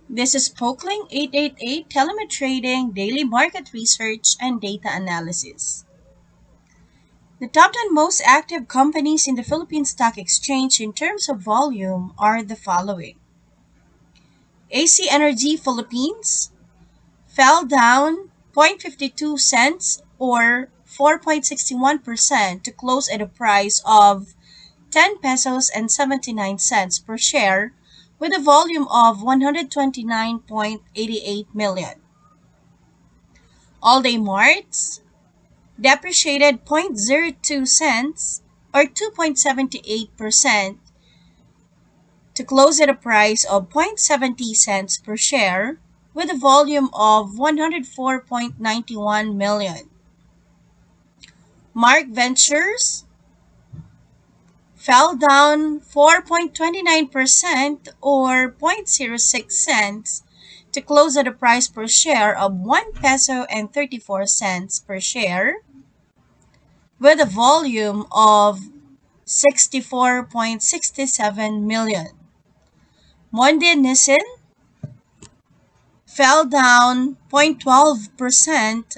This is Pokling 888 Telemetrading Daily Market Research and Data Analysis. The top 10 most active companies in the Philippine Stock Exchange in terms of volume are the following. AC Energy Philippines fell down 0.52 cents or 4.61% to close at a price of 10 pesos and 79 cents per share with a volume of 129.88 million. All-day marts depreciated zero point zero 0.02 cents or 2.78% to close at a price of 0.70 cents per share with a volume of 104.91 million. Mark Ventures fell down 4.29% or zero point zero 0.06 cents to close at a price per share of 1 peso and 34 cents per share with a volume of 64.67 million. Monde Nissin fell down 0.12%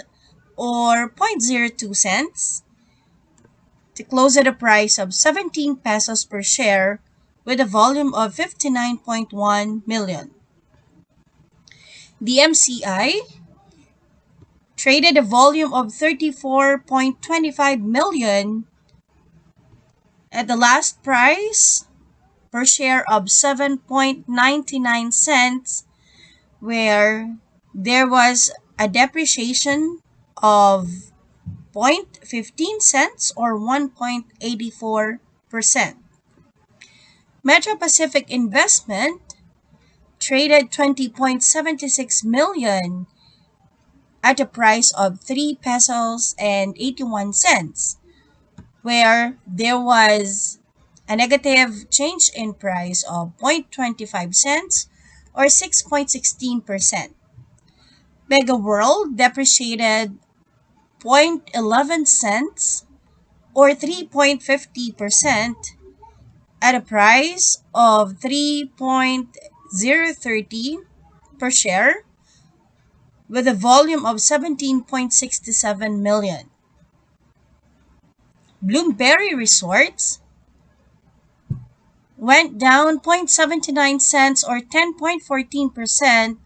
or 0.02 cents to close at a price of 17 pesos per share with a volume of 59.1 million. DMCI traded a volume of 34.25 million at the last price per share of 7.99 cents, where there was a depreciation of 0.15 cents or 1.84%. Metro Pacific Investment traded 20.76 million at a price of 3 pesos and 81 cents, where there was a negative change in price of 0.25 cents or 6.16%. Mega World depreciated 0.11 cents or 3.50% at a price of 3.030 per share with a volume of 17.67 million. Bloomberry Resorts went down 0.79 cents or 10.14%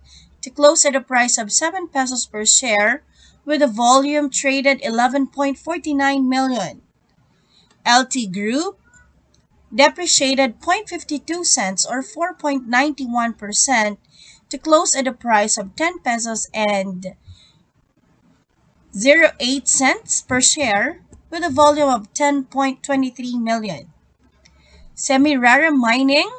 to close at a price of 7 pesos per share with a volume traded 11.49 million. LT Group depreciated 0.52 cents or 4.91% to close at a price of 10 pesos and 08 cents per share with a volume of 10.23 million. Semirara Mining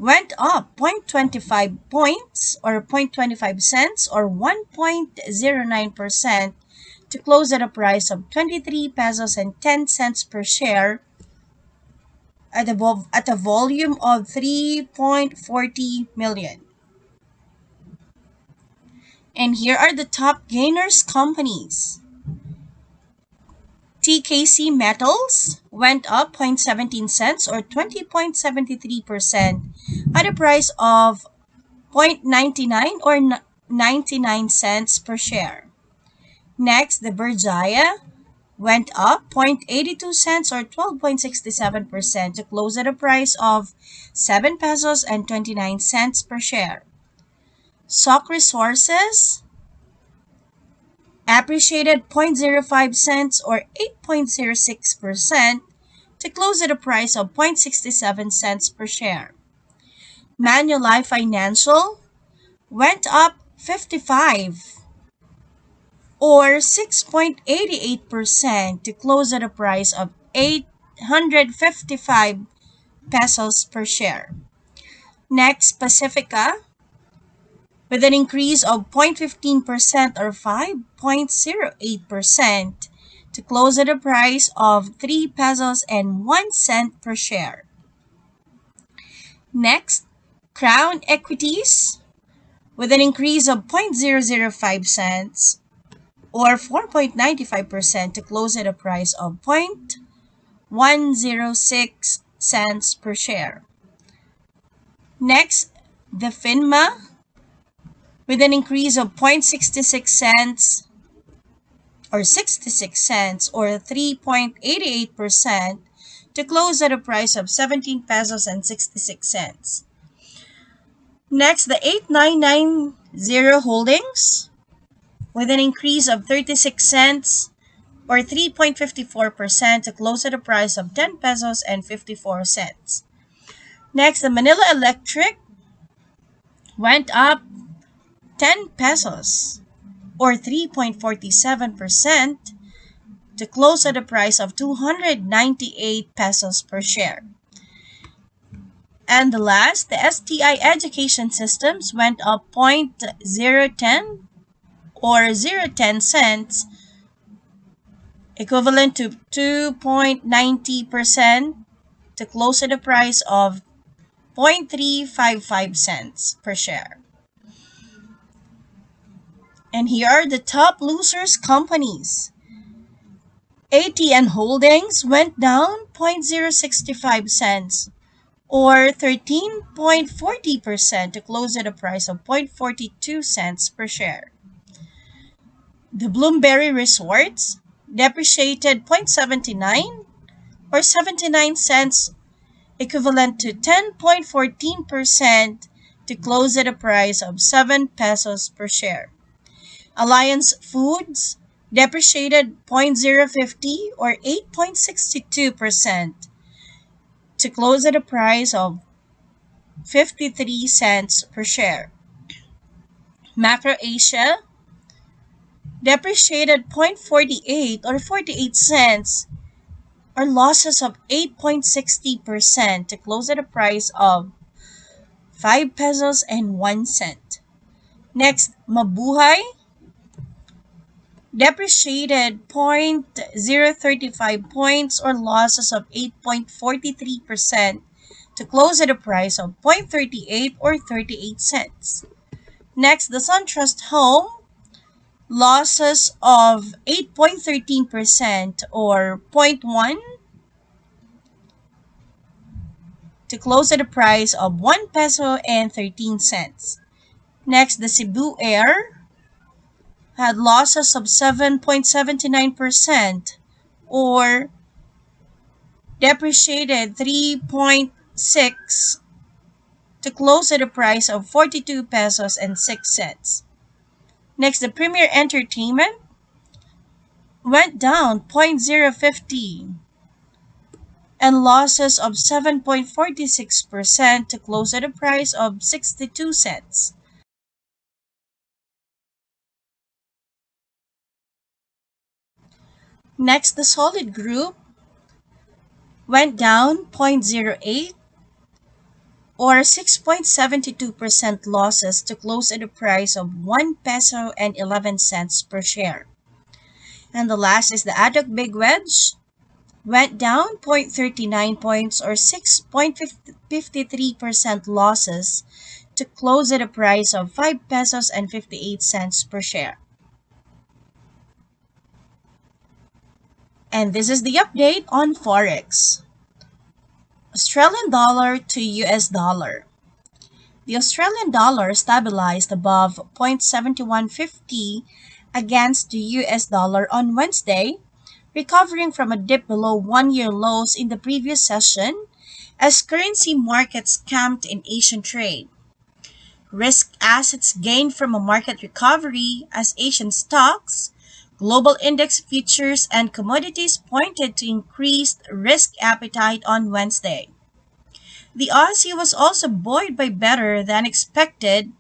went up 0.25 points or 0.25 cents or 1.09% to close at a price of 23 pesos and 10 cents per share at a volume of 3.40 million. And here are the top gainers companies. TKC Metals went up 0.17 cents or 20.73% at a price of 0.99 or 99 cents per share. Next, the Berjaya went up 0.82 cents or 12.67% to close at a price of 7 pesos and 29 cents per share. Sock Resources appreciated 0.05 cents or 8.06% to close at a price of 0.67 cents per share. Manulife Financial went up 55 or 6.88% to close at a price of 855 pesos per share. Next, Pacifica with an increase of 0.15% or 5.08% to close at a price of 3 pesos and 1 cent per share. Next, Crown Equities with an increase of 0.005 cents or 4.95% to close at a price of 0.106 cents per share. Next, the FINMA with an increase of 0.66 cents or 66 cents or 3.88% to close at a price of 17 pesos and 66 cents. Next, the 8990 holdings with an increase of 36 cents or 3.54% to close at a price of 10 pesos and 54 cents. Next, the Manila Electric went up 10 pesos or 3.47% to close at a price of 298 pesos per share. And the last, the STI Education Systems went up 0.010 or 0.10 cents, equivalent to 2.90% to close at a price of 0.355 cents per share. And here are the top losers companies. ATN Holdings went down 0.065 cents or 13.40% to close at a price of 0.42 cents per share. The Bloomberry Resorts depreciated 0.79 or 79 cents, equivalent to 10.14% to close at a price of 7 pesos per share. Alliance Foods depreciated 0.050 or 8.62% to close at a price of 53 cents per share. Macro Asia depreciated 0.48 or 48 cents or losses of 8.60% to close at a price of 5 pesos and 1 cent. Next, Mabuhay depreciated 0.035 points or losses of 8.43% to close at a price of 0.38 or 38 cents. Next, the SunTrust Home losses of 8.13% or 0.1 to close at a price of 1 peso and 13 cents. Next, the Cebu Air had losses of 7.79% or depreciated 3.6 to close at a price of 42 pesos and 6 cents. Next, the Premier Entertainment went down 0.050 and losses of 7.46% to close at a price of 62 cents. Next, the Solid Group went down 0.08 or 6.72% losses to close at a price of 1 peso and 11 cents per share. And the last is the Adok Big Wedge went down 0.39 points or 6.53% losses to close at a price of 5 pesos and 58 cents per share. And this is the update on Forex. Australian dollar to US dollar. The Australian dollar stabilized above 0.7150 against the US dollar on Wednesday, recovering from a dip below one-year lows in the previous session as currency markets camped in Asian trade. Risk assets gained from a market recovery as Asian stocks, global index futures, and commodities pointed to increased risk appetite on Wednesday. The Aussie was also buoyed by better than expected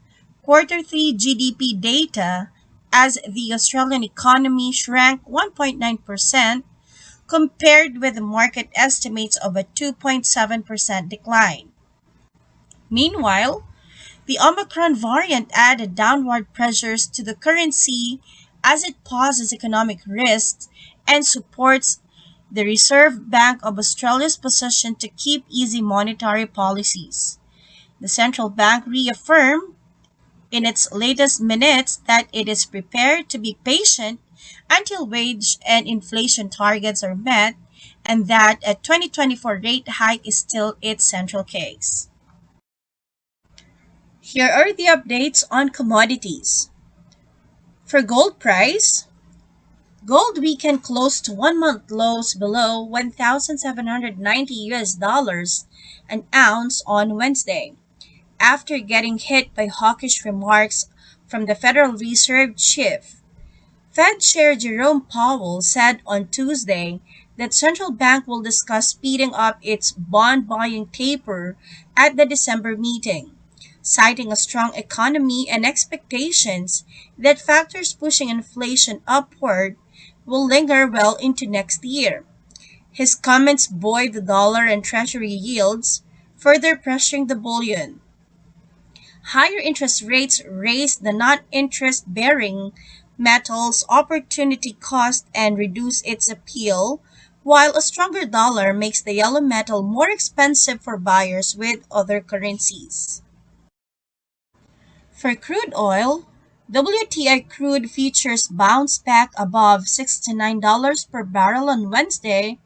Q3 GDP data as the Australian economy shrank 1.9% compared with the market estimates of a 2.7% decline. Meanwhile, the Omicron variant added downward pressures to the currency as it pauses economic risks and supports the Reserve Bank of Australia's position to keep easy monetary policies. The central bank reaffirmed in its latest minutes that it is prepared to be patient until wage and inflation targets are met and that a 2024 rate hike is still its central case. Here are the updates on commodities. For gold price, gold weekend closed to 1 month lows below 1,790 US dollars an ounce on Wednesday, after getting hit by hawkish remarks from the Federal Reserve chief. Fed Chair Jerome Powell said on Tuesday that central bank will discuss speeding up its bond buying taper at the December meeting, citing a strong economy and expectations that factors pushing inflation upward will linger well into next year. His comments buoyed the dollar and treasury yields, further pressuring the bullion. Higher interest rates raise the non-interest bearing metals opportunity cost and reduce its appeal, while a stronger dollar makes the yellow metal more expensive for buyers with other currencies. For crude oil, WTI crude futures bounced back above $69 per barrel on Wednesday,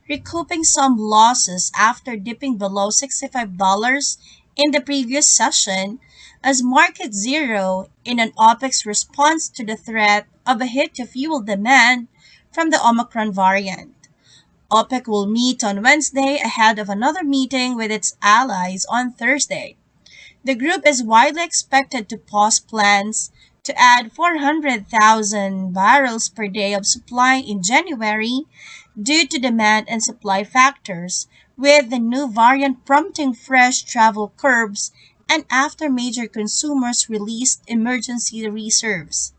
recouping some losses after dipping below $65 in the previous session as market zero in an OPEC's response to the threat of a hit to fuel demand from the Omicron variant. OPEC will meet on Wednesday ahead of another meeting with its allies on Thursday. The group is widely expected to pause plans to add 400,000 barrels per day of supply in January due to demand and supply factors, with the new variant prompting fresh travel curbs and after major consumers released emergency reserves.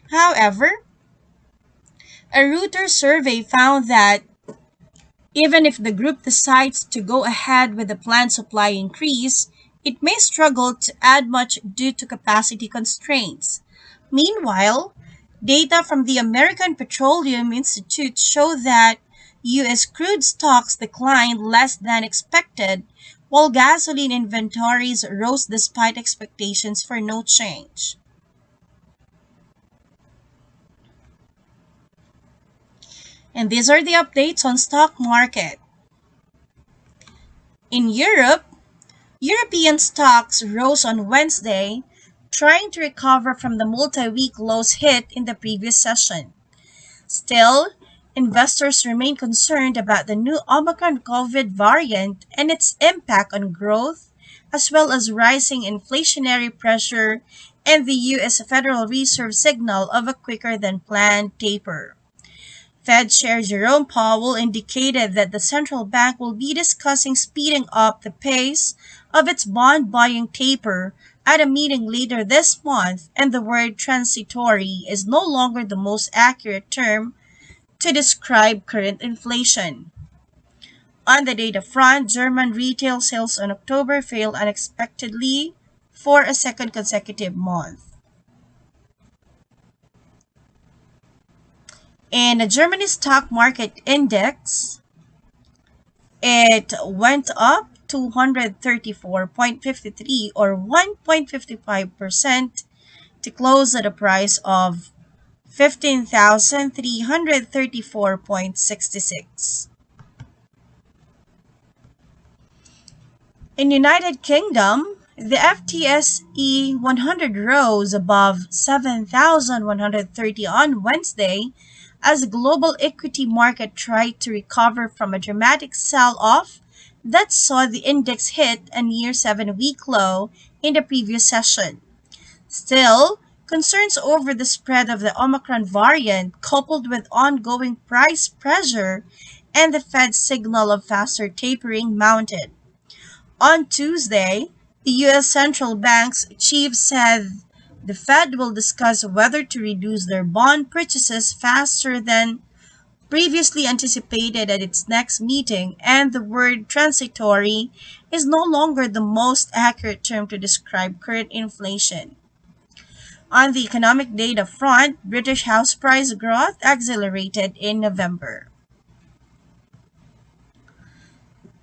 However, a Reuters survey found that even if the group decides to go ahead with the planned supply increase, it may struggle to add much due to capacity constraints. Meanwhile, data from the American Petroleum Institute show that U.S. crude stocks declined less than expected, while gasoline inventories rose despite expectations for no change. And these are the updates on stock market. In Europe, European stocks rose on Wednesday, trying to recover from the multi-week lows hit in the previous session. Still, investors remain concerned about the new Omicron COVID variant and its impact on growth, as well as rising inflationary pressure and the U.S. Federal Reserve signal of a quicker than planned taper. Fed Chair Jerome Powell indicated that the central bank will be discussing speeding up the pace of its bond buying taper at a meeting later this month, and the word transitory is no longer the most accurate term to describe current inflation. On the data front, German retail sales in October fell unexpectedly for a second consecutive month. In the Germany stock market index, it went up 234.53 or 1.55% to close at a price of 15,334.66. In United Kingdom, the FTSE 100 rose above 7,130 on Wednesday as the global equity market tried to recover from a dramatic sell-off that saw the index hit a near 7-week low in the previous session. Still, concerns over the spread of the Omicron variant, coupled with ongoing price pressure and the Fed's signal of faster tapering, mounted. On Tuesday, the U.S. Central Bank's chief said the Fed will discuss whether to reduce their bond purchases faster than previously anticipated at its next meeting, and the word transitory is no longer the most accurate term to describe current inflation. On the economic data front, British house price growth accelerated in November.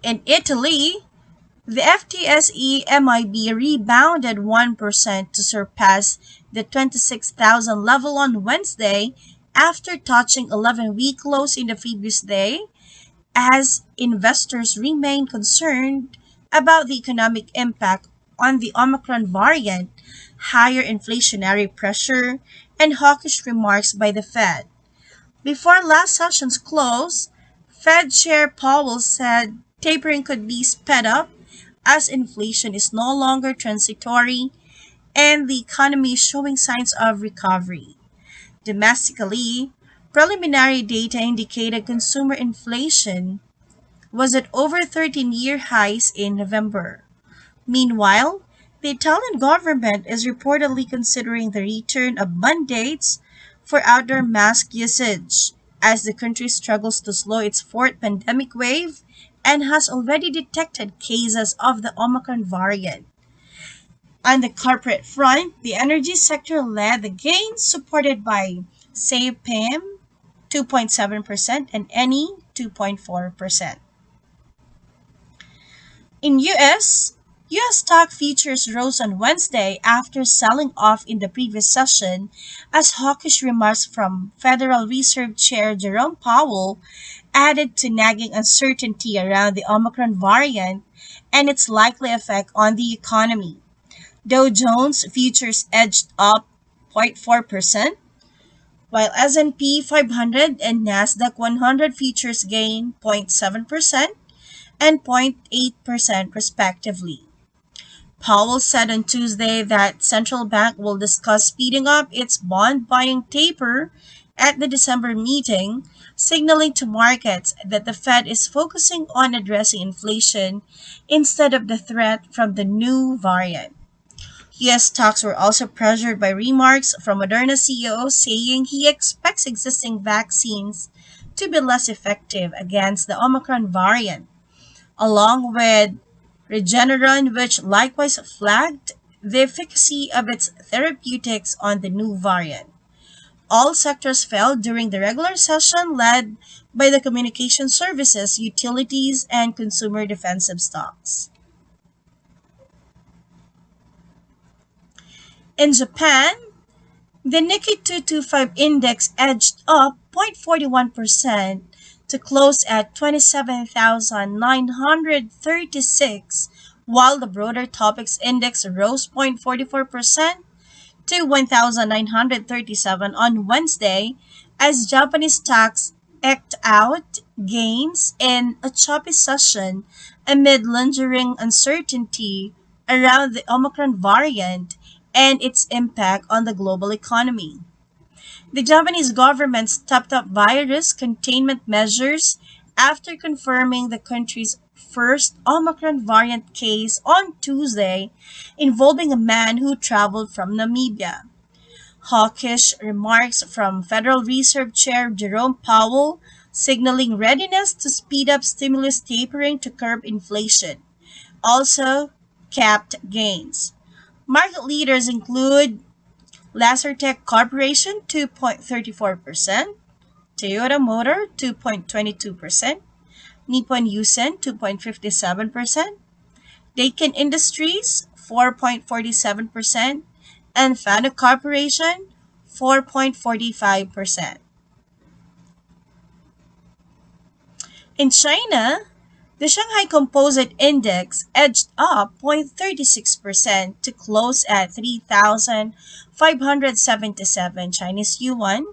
In Italy, the FTSE MIB rebounded 1% to surpass the 26,000 level on Wednesday after touching 11-week lows in the previous day, as investors remain concerned about the economic impact on the Omicron variant, higher inflationary pressure, and hawkish remarks by the Fed. Before last session's close, Fed Chair Powell said tapering could be sped up as inflation is no longer transitory and the economy is showing signs of recovery. Domestically, preliminary data indicated consumer inflation was at over 13-year highs in November. Meanwhile, the Italian government is reportedly considering the return of mandates for outdoor mask usage as the country struggles to slow its fourth pandemic wave and has already detected cases of the Omicron variant. On the corporate front, the energy sector led the gains, supported by SAPIM 2.7% and ENI 2.4%. In US stock futures rose on Wednesday after selling off in the previous session as hawkish remarks from Federal Reserve Chair Jerome Powell added to nagging uncertainty around the Omicron variant and its likely effect on the economy. Dow Jones futures edged up 0.4%, while S&P 500 and Nasdaq 100 futures gained 0.7% and 0.8% respectively. Powell said on Tuesday that central bank will discuss speeding up its bond buying taper at the December meeting, signaling to markets that the Fed is focusing on addressing inflation instead of the threat from the new variant. US stocks were also pressured by remarks from Moderna CEO saying he expects existing vaccines to be less effective against the Omicron variant, along with Regeneron, which likewise flagged the efficacy of its therapeutics on the new variant. All sectors fell during the regular session, led by the communication services, utilities, and consumer defensive stocks. In Japan, the Nikkei 225 index edged up 0.41% to close at 27,936, while the broader Topix index rose 0.44% to 1,937 on Wednesday as Japanese stocks eked out gains in a choppy session amid lingering uncertainty around the Omicron variant and its impact on the global economy. The Japanese government stepped up virus containment measures after confirming the country's first Omicron variant case on Tuesday involving a man who traveled from Namibia. Hawkish remarks from Federal Reserve Chair Jerome Powell signaling readiness to speed up stimulus tapering to curb inflation, also capped gains. Market leaders include Lasertec Corporation 2.34%, Toyota Motor 2.22%, Nippon Yusen 2.57%, Daikin Industries 4.47%, and Fanuc Corporation 4.45%. In China, the Shanghai Composite Index edged up 0.36% to close at 3,577 Chinese yuan,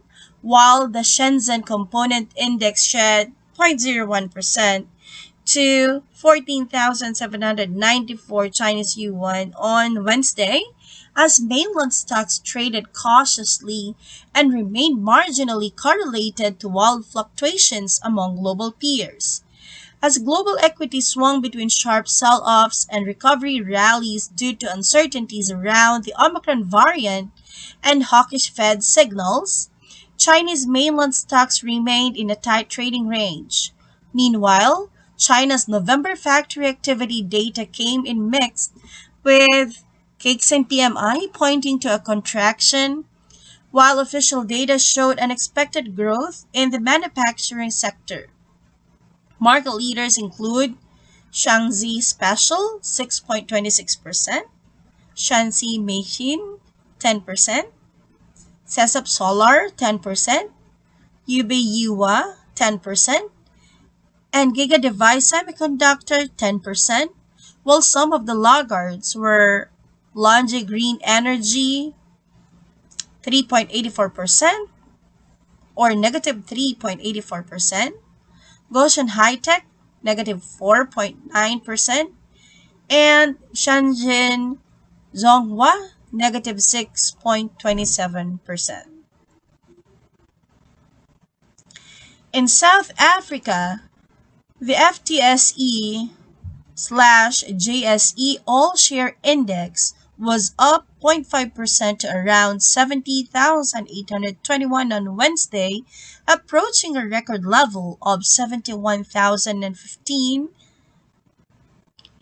while the Shenzhen Component Index shed 0.01% to 14,794 Chinese yuan on Wednesday, as mainland stocks traded cautiously and remained marginally correlated to wild fluctuations among global peers. As global equities swung between sharp sell-offs and recovery rallies due to uncertainties around the Omicron variant and hawkish Fed signals, Chinese mainland stocks remained in a tight trading range. Meanwhile, China's November factory activity data came in mixed, with Caixin PMI pointing to a contraction, while official data showed unexpected growth in the manufacturing sector. Market leaders include Shaanxi Special 6.26%, Shanxi Meixin 10%, Sesap Solar 10%, Yubei Yuwa 10%, and Giga Device Semiconductor 10%, while some of the laggards were Longi Green Energy 3.84% or negative 3.84%, Goshen High Tech negative 4.9%, and Shenzhen Zonghua negative 6.27%. In South Africa, the FTSE slash JSE All Share Index was up 0.5% to around 70,821 on Wednesday, approaching a record level of 71,015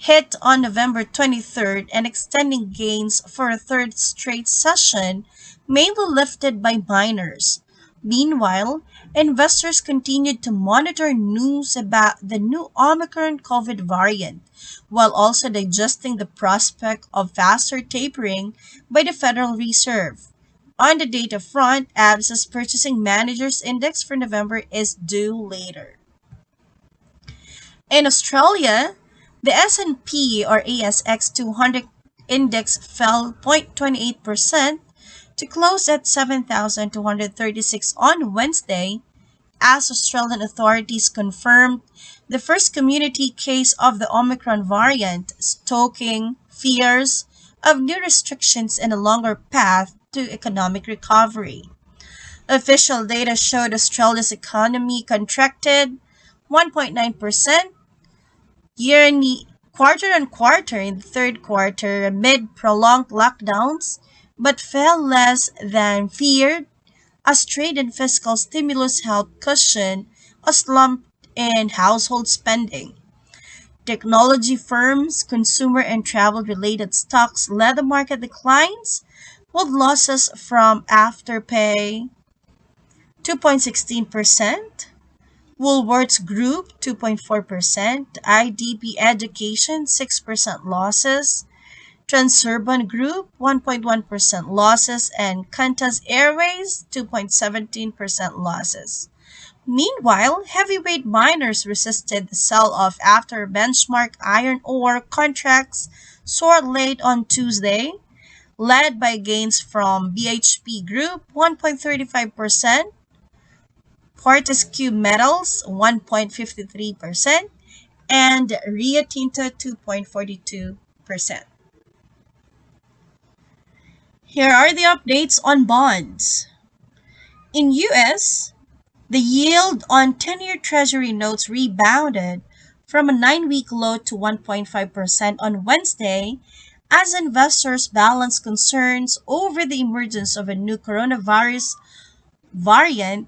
hit on November 23rd and extending gains for a third straight session, mainly lifted by miners. Meanwhile, investors continued to monitor news about the new Omicron COVID variant, while also digesting the prospect of faster tapering by the Federal Reserve. On the data front, ABSA's Purchasing Managers Index for November is due later. In Australia, the S&P or ASX 200 index fell 0.28% to close at 7,236 on Wednesday as Australian authorities confirmed the first community case of the Omicron variant, stoking fears of new restrictions and a longer path to economic recovery. Official data showed Australia's economy contracted 1.9% year on quarter on quarter in the third quarter amid prolonged lockdowns, but fell less than feared as trade and fiscal stimulus helped cushion a slump in household spending. Technology firms, consumer and travel related stocks led the market declines, with losses from Afterpay 2.16%, Woolworths Group 2.4%, IDP Education 6% losses, Transurban Group 1.1% losses, and Qantas Airways 2.17% losses. Meanwhile, heavyweight miners resisted the sell-off after benchmark iron ore contracts soared late on Tuesday, led by gains from BHP Group 1.35%, Fortescue Metals 1.53%, and Rio Tinto 2.42%. Here are the updates on bonds. In US, the yield on 10-year Treasury notes rebounded from a 9-week low to 1.5% on Wednesday as investors balanced concerns over the emergence of a new coronavirus variant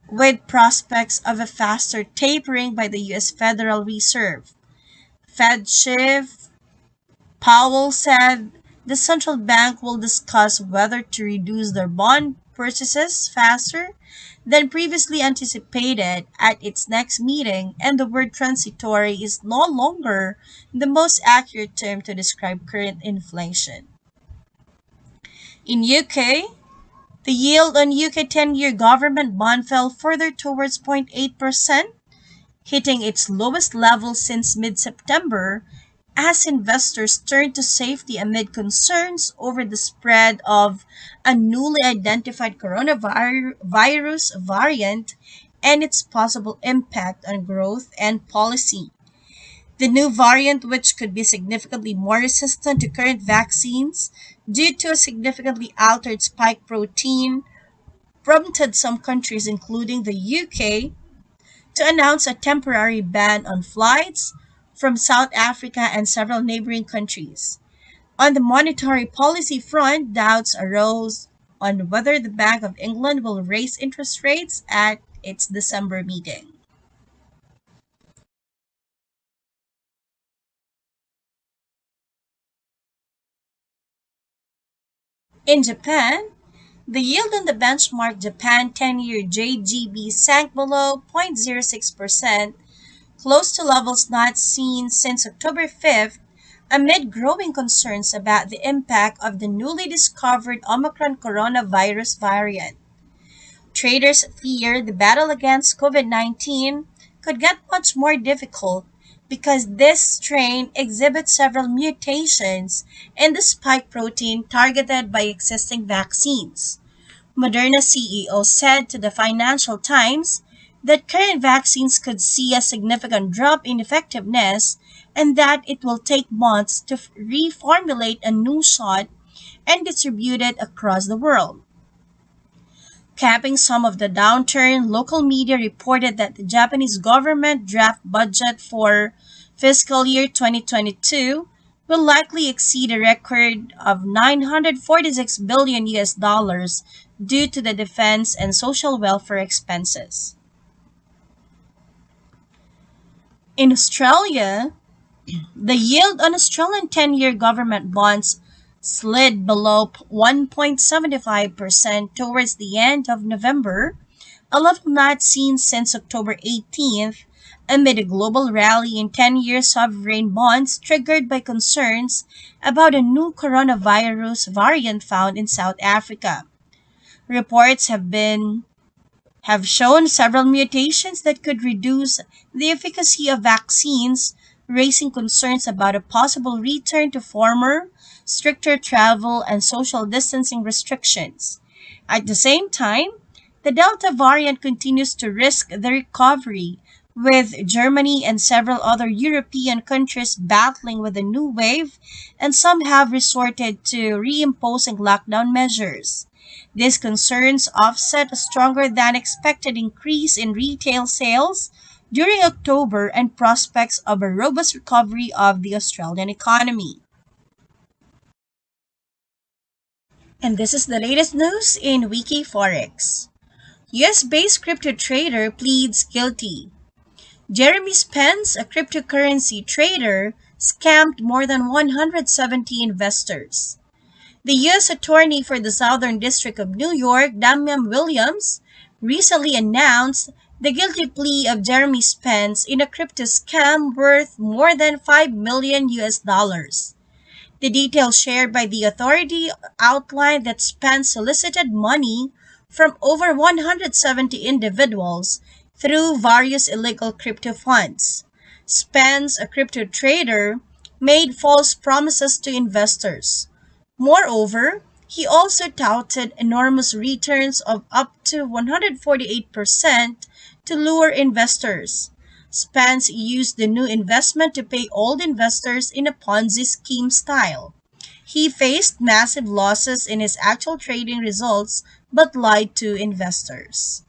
with prospects of a faster tapering by the U.S. Federal Reserve. Fed Chief Powell said the central bank will discuss whether to reduce their bond purchases faster than previously anticipated at its next meeting, and the word transitory is no longer the most accurate term to describe current inflation. In UK, the yield on UK 10-year government bond fell further towards 0.8%, hitting its lowest level since mid-September as investors turned to safety amid concerns over the spread of a newly identified coronavirus variant and its possible impact on growth and policy. The new variant, which could be significantly more resistant to current vaccines due to a significantly altered spike protein, prompted some countries, including the UK, to announce a temporary ban on flights from South Africa and several neighboring countries. On the monetary policy front, doubts arose on whether the Bank of England will raise interest rates at its December meeting. In Japan, the yield on the benchmark Japan 10-year JGB sank below 0.06%, close to levels not seen since October 5th, amid growing concerns about the impact of the newly discovered Omicron coronavirus variant. Traders fear the battle against COVID-19 could get much more difficult because this strain exhibits several mutations in the spike protein targeted by existing vaccines. Moderna CEO said to the Financial Times that current vaccines could see a significant drop in effectiveness and that it will take months to reformulate a new shot and distribute it across the world. Capping some of the downturn, local media reported that the Japanese government draft budget for fiscal year 2022 will likely exceed a record of 946 billion US dollars due to the defense and social welfare expenses. In Australia, the yield on Australian 10-year government bonds slid below 1.75% towards the end of November, a level not seen since October 18th, amid a global rally in 10-year sovereign bonds triggered by concerns about a new coronavirus variant found in South Africa. Reports have shown several mutations that could reduce the efficacy of vaccines, raising concerns about a possible return to former, stricter travel and social distancing restrictions. At the same time, the Delta variant continues to risk the recovery, with Germany and several other European countries battling with a new wave, and some have resorted to reimposing lockdown measures. These concerns offset a stronger than expected increase in retail sales during October and prospects of a robust recovery of the Australian economy. And this is the latest news in Wiki Forex. US-based crypto trader pleads guilty. Jeremy Spence, a cryptocurrency trader, scammed more than 170 investors. The U.S. Attorney for the Southern District of New York, Damian Williams, recently announced the guilty plea of Jeremy Spence in a crypto scam worth more than 5 million US dollars. The details shared by the authority outlined that Spence solicited money from over 170 individuals through various illegal crypto funds. Spence, a crypto trader, made false promises to investors. Moreover, he also touted enormous returns of up to 148% to lure investors. Spence used the new investment to pay old investors in a Ponzi scheme style. He faced massive losses in his actual trading results but lied to investors.